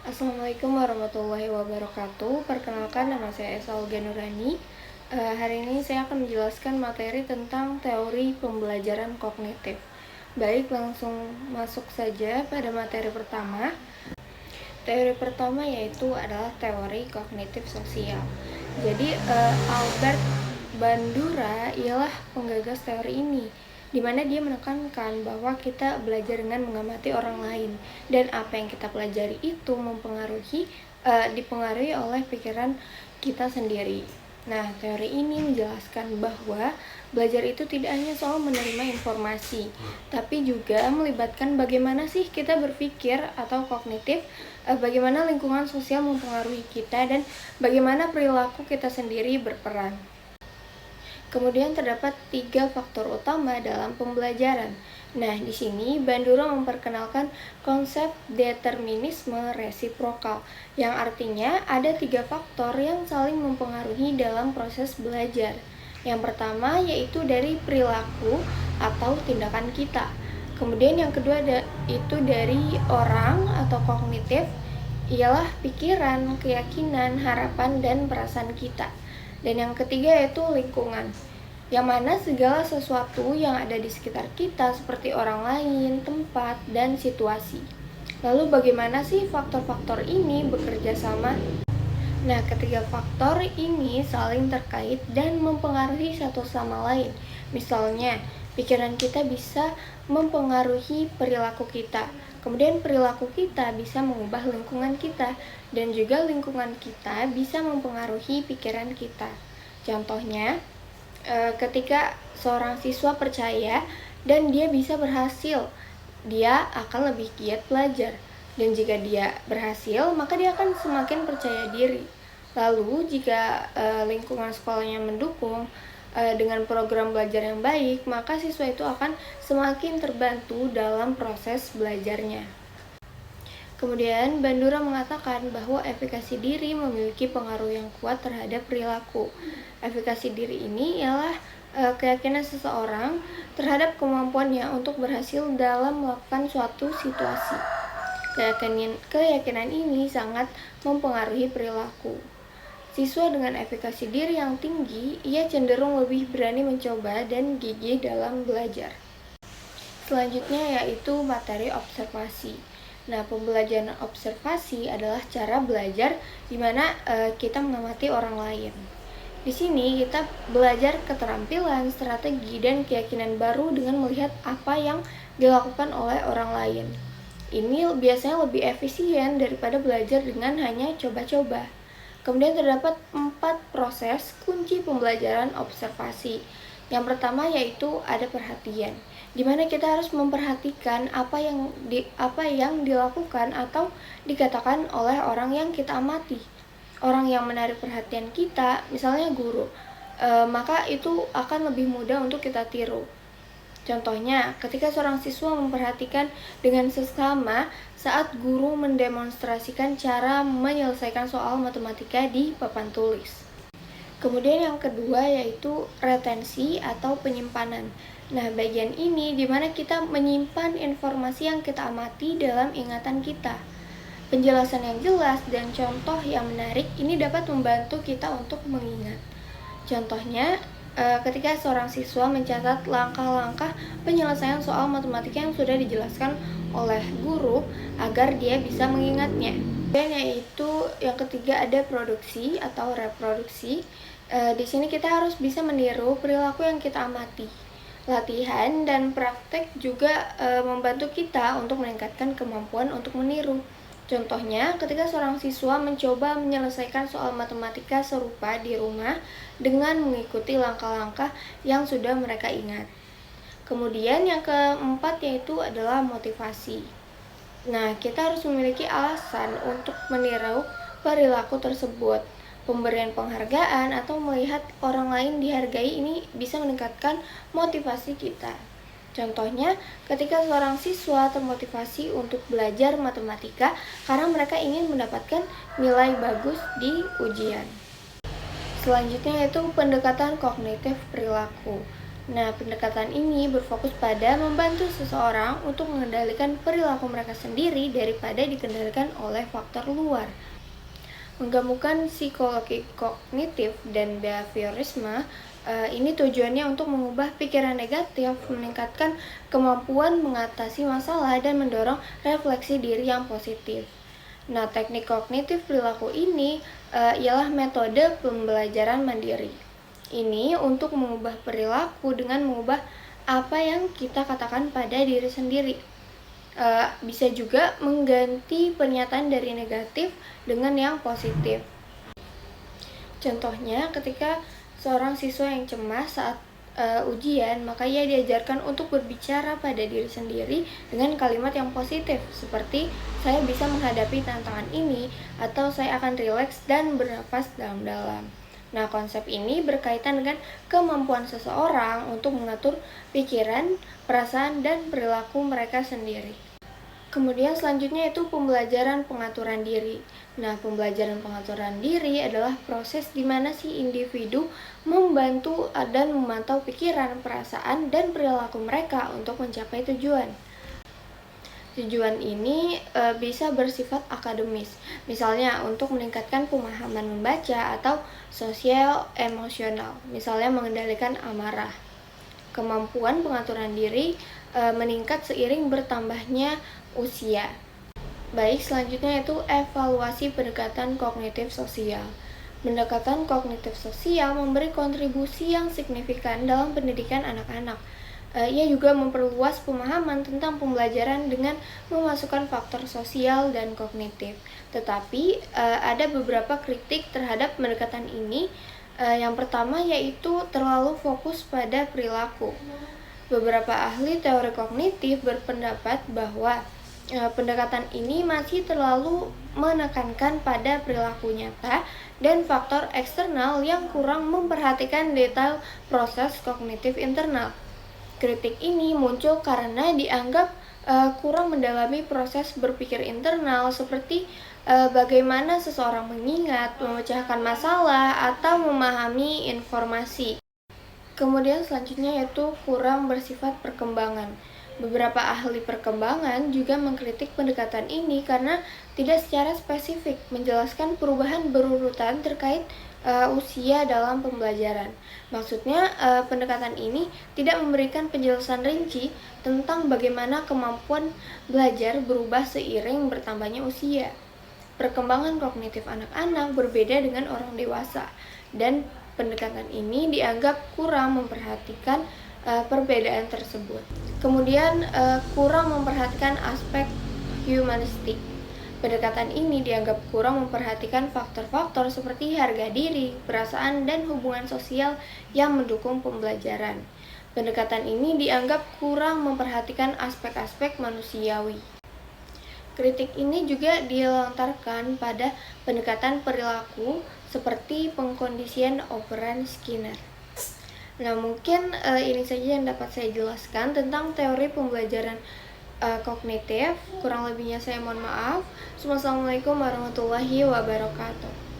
Assalamualaikum warahmatullahi wabarakatuh. Perkenalkan, nama saya Esa Olga Nurani. Hari ini saya akan menjelaskan materi tentang teori pembelajaran kognitif. Baik, langsung masuk saja pada materi pertama. Teori pertama yaitu adalah teori kognitif sosial. Jadi Albert Bandura ialah penggagas teori ini, di mana dia menekankan bahwa kita belajar dengan mengamati orang lain, dan apa yang kita pelajari itu dipengaruhi oleh pikiran kita sendiri. Nah, teori ini menjelaskan bahwa belajar itu tidak hanya soal menerima informasi, tapi juga melibatkan bagaimana sih kita berpikir atau kognitif, bagaimana lingkungan sosial mempengaruhi kita, dan bagaimana perilaku kita sendiri berperan. Kemudian terdapat 3 faktor utama dalam pembelajaran. Nah, di sini Bandura memperkenalkan konsep determinisme resiprokal, yang artinya ada 3 faktor yang saling mempengaruhi dalam proses belajar. Yang pertama yaitu dari perilaku atau tindakan kita. Kemudian yang kedua itu dari orang atau kognitif, ialah pikiran, keyakinan, harapan, dan perasaan kita. Dan yang ketiga yaitu lingkungan, yang mana segala sesuatu yang ada di sekitar kita seperti orang lain, tempat, dan situasi. Lalu bagaimana sih faktor-faktor ini bekerja sama? Nah, ketiga faktor ini saling terkait dan mempengaruhi satu sama lain. Misalnya, pikiran kita bisa mempengaruhi perilaku kita. Kemudian perilaku kita bisa mengubah lingkungan kita, dan juga lingkungan kita bisa mempengaruhi pikiran kita. Contohnya, ketika seorang siswa percaya dan dia bisa berhasil, dia akan lebih giat belajar. Dan jika dia berhasil, maka dia akan semakin percaya diri. Lalu jika lingkungan sekolahnya mendukung dengan program belajar yang baik, maka siswa itu akan semakin terbantu dalam proses belajarnya. Kemudian Bandura mengatakan bahwa efikasi diri memiliki pengaruh yang kuat terhadap perilaku. Efikasi diri ini ialah keyakinan seseorang terhadap kemampuannya untuk berhasil dalam melakukan suatu situasi. Keyakinan ini sangat mempengaruhi perilaku. Siswa dengan efikasi diri yang tinggi, ia cenderung lebih berani mencoba dan gigih dalam belajar. Selanjutnya yaitu materi observasi. Nah, pembelajaran observasi adalah cara belajar di mana kita mengamati orang lain. Di sini kita belajar keterampilan, strategi, dan keyakinan baru dengan melihat apa yang dilakukan oleh orang lain. Ini biasanya lebih efisien daripada belajar dengan hanya coba-coba. Kemudian terdapat 4 proses kunci pembelajaran observasi. Yang pertama yaitu ada perhatian, di mana kita harus memperhatikan apa yang dilakukan atau dikatakan oleh orang yang kita amati. Orang yang menarik perhatian kita, misalnya guru, maka itu akan lebih mudah untuk kita tiru. Contohnya, ketika seorang siswa memperhatikan dengan seksama saat guru mendemonstrasikan cara menyelesaikan soal matematika di papan tulis. Kemudian yang kedua yaitu retensi atau penyimpanan. Nah, bagian ini di mana kita menyimpan informasi yang kita amati dalam ingatan kita. Penjelasan yang jelas dan contoh yang menarik ini dapat membantu kita untuk mengingat. Contohnya, ketika seorang siswa mencatat langkah-langkah penyelesaian soal matematika yang sudah dijelaskan oleh guru agar dia bisa mengingatnya. Dan yaitu yang ketiga ada produksi atau reproduksi. Di sini kita harus bisa meniru perilaku yang kita amati. Latihan dan praktek juga membantu kita untuk meningkatkan kemampuan untuk meniru. Contohnya, ketika seorang siswa mencoba menyelesaikan soal matematika serupa di rumah dengan mengikuti langkah-langkah yang sudah mereka ingat. Kemudian yang keempat yaitu adalah motivasi. Nah, kita harus memiliki alasan untuk meniru perilaku tersebut. Pemberian penghargaan atau melihat orang lain dihargai ini bisa meningkatkan motivasi kita. Contohnya, ketika seorang siswa termotivasi untuk belajar matematika karena mereka ingin mendapatkan nilai bagus di ujian. Selanjutnya yaitu pendekatan kognitif perilaku. Nah, pendekatan ini berfokus pada membantu seseorang untuk mengendalikan perilaku mereka sendiri daripada dikendalikan oleh faktor luar. Menggabungkan psikologi kognitif dan behaviorisme, ini tujuannya untuk mengubah pikiran negatif, meningkatkan kemampuan mengatasi masalah, dan mendorong refleksi diri yang positif. Nah, teknik kognitif perilaku ini ialah metode pembelajaran mandiri. Ini untuk mengubah perilaku dengan mengubah apa yang kita katakan pada diri sendiri. Bisa juga mengganti pernyataan dari negatif dengan yang positif. Contohnya, ketika seorang siswa yang cemas saat ujian, maka ia diajarkan untuk berbicara pada diri sendiri dengan kalimat yang positif, seperti saya bisa menghadapi tantangan ini, atau saya akan rileks dan bernapas dalam-dalam. Nah, konsep ini berkaitan dengan kemampuan seseorang untuk mengatur pikiran, perasaan, dan perilaku mereka sendiri. Kemudian selanjutnya itu pembelajaran pengaturan diri. Nah, pembelajaran pengaturan diri adalah proses di mana si individu membantu dan memantau pikiran, perasaan, dan perilaku mereka untuk mencapai tujuan. Tujuan ini bisa bersifat akademis, misalnya untuk meningkatkan pemahaman membaca atau sosial emosional, misalnya mengendalikan amarah. Kemampuan pengaturan diri meningkat seiring bertambahnya usia. Baik, selanjutnya itu evaluasi pendekatan kognitif sosial. Pendekatan kognitif sosial memberi kontribusi yang signifikan dalam pendidikan anak-anak. Ia juga memperluas pemahaman tentang pembelajaran dengan memasukkan faktor sosial dan kognitif. Tetapi ada beberapa kritik terhadap pendekatan ini. Yang pertama yaitu terlalu fokus pada perilaku. Beberapa ahli teori kognitif berpendapat bahwa pendekatan ini masih terlalu menekankan pada perilaku nyata dan faktor eksternal yang kurang memperhatikan detail proses kognitif internal. Kritik ini muncul karena dianggap kurang mendalami proses berpikir internal seperti bagaimana seseorang mengingat, memecahkan masalah, atau memahami informasi. Kemudian selanjutnya yaitu kurang bersifat perkembangan. Beberapa ahli perkembangan juga mengkritik pendekatan ini karena tidak secara spesifik menjelaskan perubahan berurutan terkait usia dalam pembelajaran. Maksudnya, pendekatan ini tidak memberikan penjelasan rinci tentang bagaimana kemampuan belajar berubah seiring bertambahnya usia. Perkembangan kognitif anak-anak berbeda dengan orang dewasa, dan pendekatan ini dianggap kurang memperhatikan perbedaan tersebut. Kemudian, kurang memperhatikan aspek humanistik. Pendekatan ini dianggap kurang memperhatikan faktor-faktor seperti harga diri, perasaan, dan hubungan sosial yang mendukung pembelajaran. Pendekatan ini dianggap kurang memperhatikan aspek-aspek manusiawi. Kritik ini juga dilontarkan pada pendekatan perilaku seperti pengkondisian operan Skinner. Nah, mungkin ini saja yang dapat saya jelaskan tentang teori pembelajaran kognitif. Kurang lebihnya saya mohon maaf. Wassalamualaikum warahmatullahi wabarakatuh.